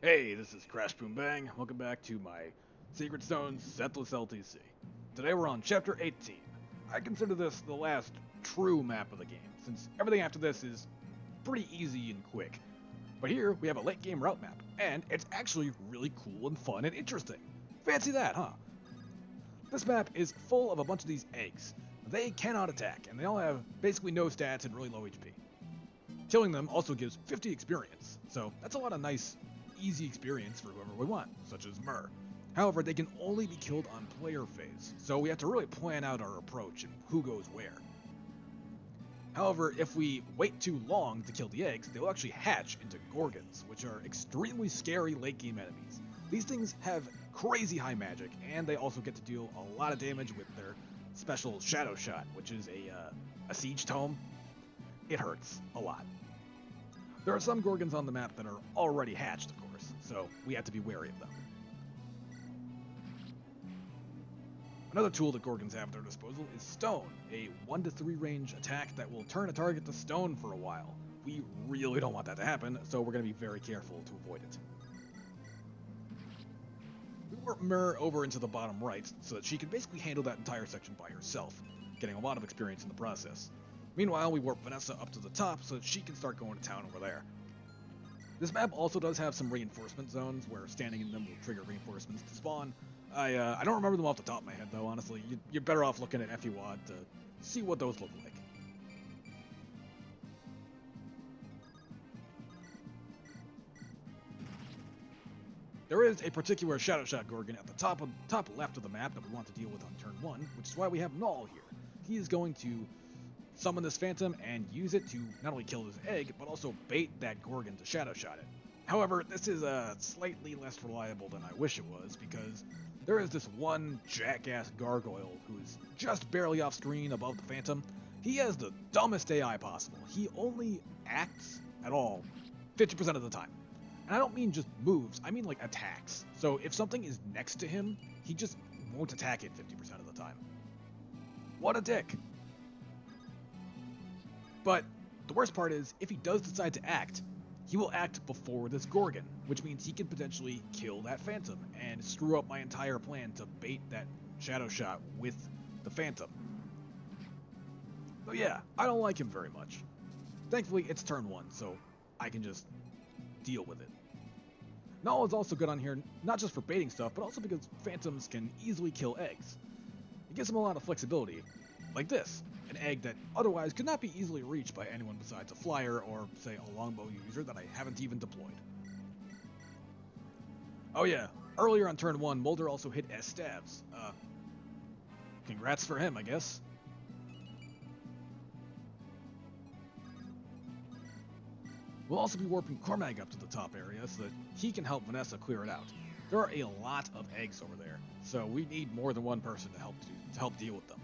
Hey, this is Crash Boom Bang. Welcome back to my Secret Stones Sethless LTC. Today we're on Chapter 18. I consider this the last true map of the game, since everything after this is pretty easy and quick. But here we have a late game route map, and it's actually really cool and fun and interesting. Fancy that, huh? This map is full of a bunch of these eggs. They cannot attack, and they all have basically no stats and really low HP. Killing them also gives 50 experience, so that's a lot of nice easy experience for whoever we want, such as Myrrh. However, they can only be killed on player phase, so we have to really plan out our approach and who goes where. However, if we wait too long to kill the eggs, they will actually hatch into Gorgons, which are extremely scary late game enemies. These things have crazy high magic, and they also get to deal a lot of damage with their special Shadow Shot, which is a siege tome. It hurts a lot. There are some Gorgons on the map that are already hatched, of course, so we have to be wary of them. Another tool that Gorgons have at their disposal is Stone, a 1-3 range attack that will turn a target to stone for a while. We really don't want that to happen, so we're going to be very careful to avoid it. We warp Myrrh over into the bottom right so that she can basically handle that entire section by herself, getting a lot of experience in the process. Meanwhile, we warp Vanessa up to the top so that she can start going to town over there. This map also does have some reinforcement zones where standing in them will trigger reinforcements to spawn. I don't remember them off the top of my head though, honestly. You're better off looking at FEWAD to see what those look like. There is a particular Shadow Shot Gorgon at the top left of the map that we want to deal with on turn 1, which is why we have Null here. He is going to summon this Phantom and use it to not only kill his egg, but also bait that Gorgon to Shadow Shot it. However, this is slightly less reliable than I wish it was, because there is this one jackass gargoyle who is just barely off screen above the Phantom. He has the dumbest AI possible. He only acts at all 50% of the time. And I don't mean just moves, I mean like attacks. So if something is next to him, he just won't attack it 50% of the time. What a dick! But the worst part is, if he does decide to act, he will act before this Gorgon, which means he can potentially kill that Phantom and screw up my entire plan to bait that Shadow Shot with the Phantom. So yeah, I don't like him very much. Thankfully, it's turn 1, so I can just deal with it. Null is also good on here, not just for baiting stuff, but also because Phantoms can easily kill eggs. It gives him a lot of flexibility, like this. An egg that otherwise could not be easily reached by anyone besides a flyer or, say, a longbow user that I haven't even deployed. Oh yeah, earlier on turn 1, Mulder also hit S stabs. Congrats for him, I guess. We'll also be warping Cormag up to the top area so that he can help Vanessa clear it out. There are a lot of eggs over there, so we need more than one person to help deal with them.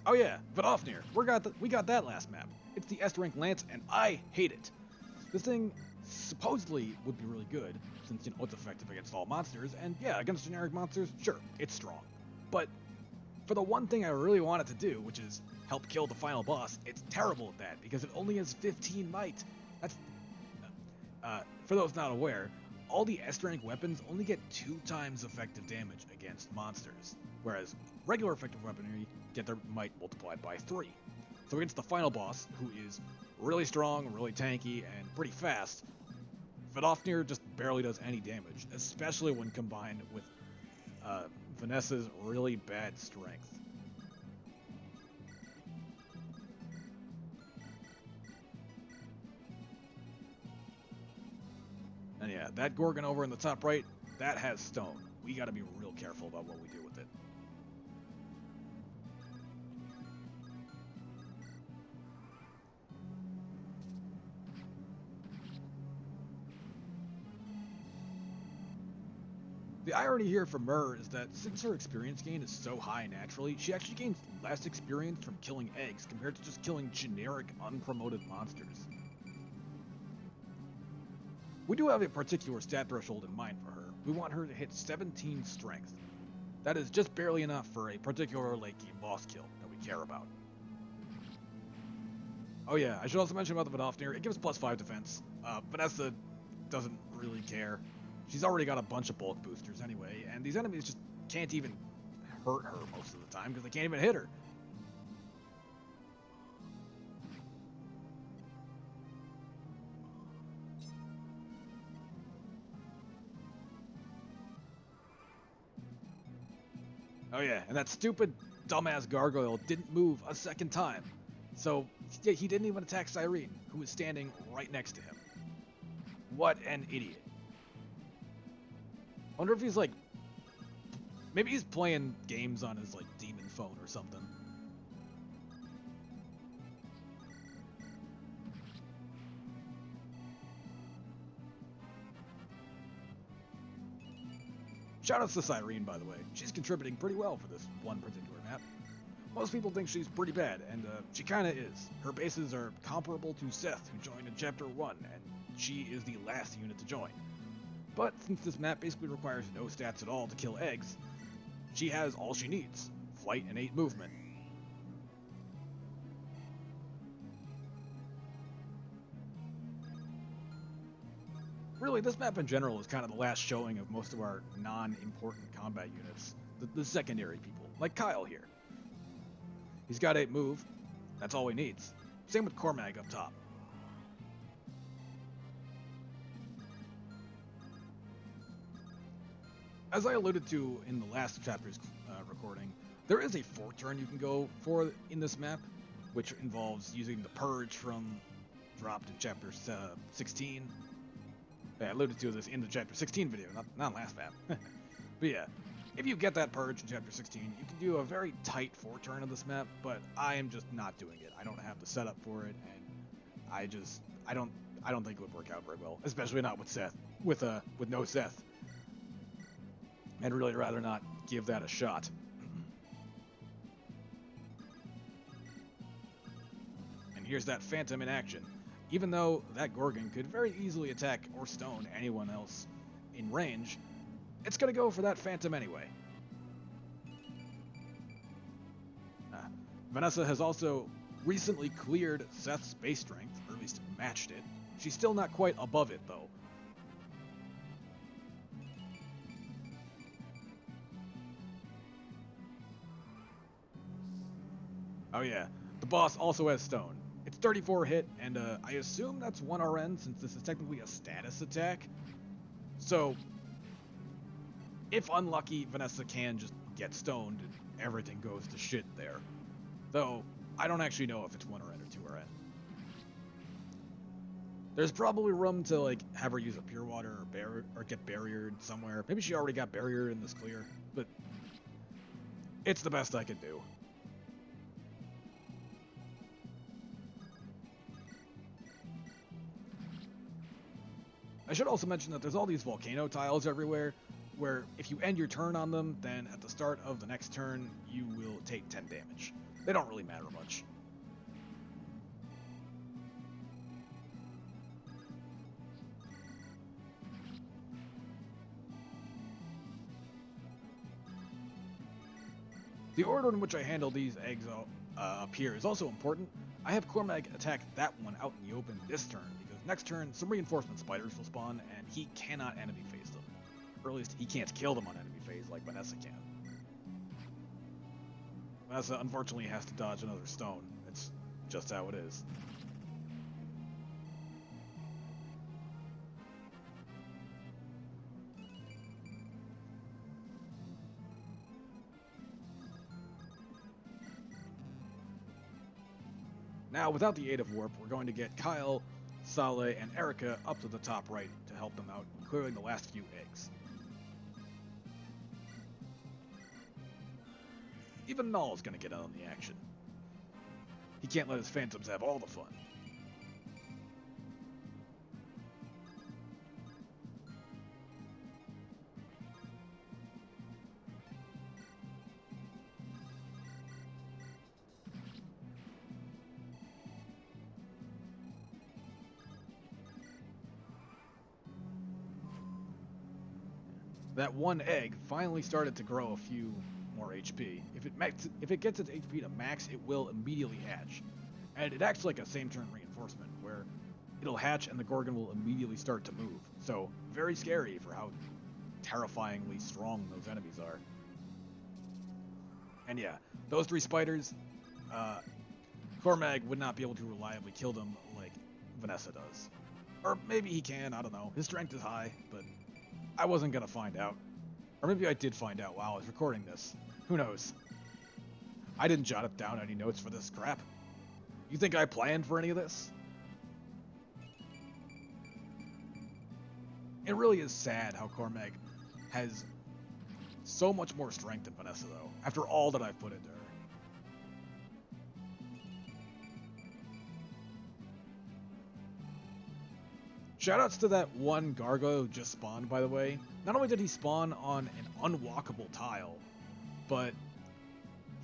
Oh yeah, Vidofnir. We got that last map. It's the S rank Lance, and I hate it. This thing supposedly would be really good, since it's effective against all monsters, and yeah, against generic monsters, sure, it's strong. But for the one thing I really want it to do, which is help kill the final boss, it's terrible at that, because it only has 15 might. That's for those not aware, all the S rank weapons only get 2 times effective damage against monsters, whereas regular effective weaponry get their might multiplied by 3. So against the final boss, who is really strong, really tanky, and pretty fast, Vidofnir just barely does any damage, especially when combined with Vanessa's really bad strength. And yeah, that Gorgon over in the top right, that has stone. We gotta be real careful about what we do with it. The irony here for Myrrh is that since her experience gain is so high naturally, she actually gains less experience from killing eggs compared to just killing generic unpromoted monsters. We do have a particular stat threshold in mind for her. We want her to hit 17 strength. That is just barely enough for a particular late game boss kill that we care about. Oh yeah, I should also mention about the Vidofnir. It gives +5 defense. Vanessa doesn't really care. She's already got a bunch of bulk boosters anyway, and these enemies just can't even hurt her most of the time because they can't even hit her. Oh yeah, and that stupid dumbass gargoyle didn't move a second time. So he didn't even attack Cyrene, who was standing right next to him. What an idiot. I wonder if he's like, maybe he's playing games on his like demon phone or something. Shoutouts to Cyrene, by the way. She's contributing pretty well for this one particular map. Most people think she's pretty bad, and she kinda is. Her bases are comparable to Seth, who joined in Chapter 1, and she is the last unit to join. But since this map basically requires no stats at all to kill eggs, she has all she needs: flight and 8 movement. Really, this map in general is kind of the last showing of most of our non-important combat units, the secondary people, like Kyle here. He's got 8 move, that's all he needs. Same with Cormag up top. As I alluded to in the last chapter's recording, there is a fork turn you can go for in this map, which involves using the Purge from dropped in chapter 16. I alluded to this in the chapter 16 video, not last map. But yeah, if you get that Purge in chapter 16, you can do a very tight fork turn of this map, but I am just not doing it. I don't have the setup for it, and I don't think it would work out very well, especially not with Seth, with no Seth. I'd really rather not give that a shot. And here's that Phantom in action. Even though that Gorgon could very easily attack or stone anyone else in range, it's gonna go for that Phantom anyway. Vanessa has also recently cleared Seth's base strength, or at least matched it. She's still not quite above it though. Oh yeah, the boss also has stone. It's 34 hit, and I assume that's 1 RN since this is technically a status attack. So, if unlucky, Vanessa can just get stoned and everything goes to shit there. Though, I don't actually know if it's 1 RN or 2 RN. There's probably room to like have her use a pure water or get barriered somewhere. Maybe she already got barriered in this clear, but it's the best I could do. I should also mention that there's all these volcano tiles everywhere, where if you end your turn on them, then at the start of the next turn, you will take 10 damage. They don't really matter much. The order in which I handle these eggs up here is also important. I have Cormag attack that one out in the open this turn, because next turn some reinforcement spiders will spawn, and he cannot enemy phase them. Or at least he can't kill them on enemy phase like Vanessa can. Vanessa unfortunately has to dodge another stone. It's just how it is. Now, without the aid of Warp, we're going to get Kyle, Saleh, and Eirika up to the top right to help them out, clearing the last few eggs. Even Null is going to get out on the action. He can't let his phantoms have all the fun. that one egg finally started to grow a few more HP. If it gets its HP to max, it will immediately hatch. And it acts like a same turn reinforcement, where it'll hatch and the Gorgon will immediately start to move. So, very scary for how terrifyingly strong those enemies are. And yeah, those 3 spiders, Cormag would not be able to reliably kill them like Vanessa does. Or maybe he can, I don't know. His strength is high, but I wasn't gonna find out. Or maybe I did find out while I was recording this. Who knows? I didn't jot it down any notes for this crap. You think I planned for any of this? It really is sad how Cormag has so much more strength than Vanessa, though, after all that I've put into her. Shoutouts to that one Gargoyle who just spawned, by the way. Not only did he spawn on an unwalkable tile, but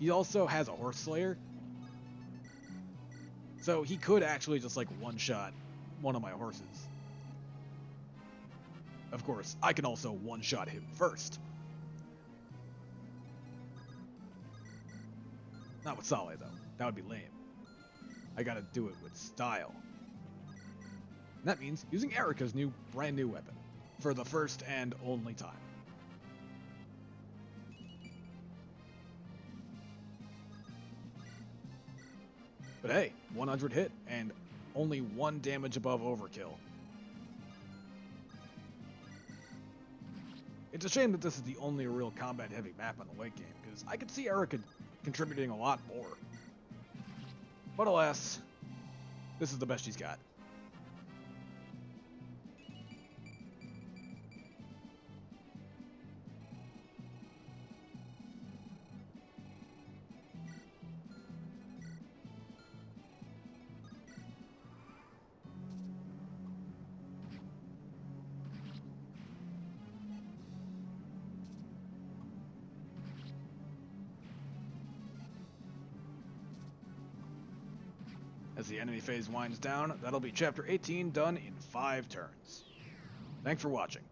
he also has a Horse Slayer. So he could actually just like one-shot one of my horses. Of course, I can also one-shot him first. Not with Sale, though. That would be lame. I gotta do it with style. And that means using Eirika's brand new weapon. For the first and only time. But hey, 100 hit, and only 1 damage above overkill. It's a shame that this is the only real combat-heavy map on the late game, because I could see Eirika contributing a lot more. But alas, this is the best she's got. As the enemy phase winds down, that'll be Chapter 18 done in 5 turns. Thanks for watching.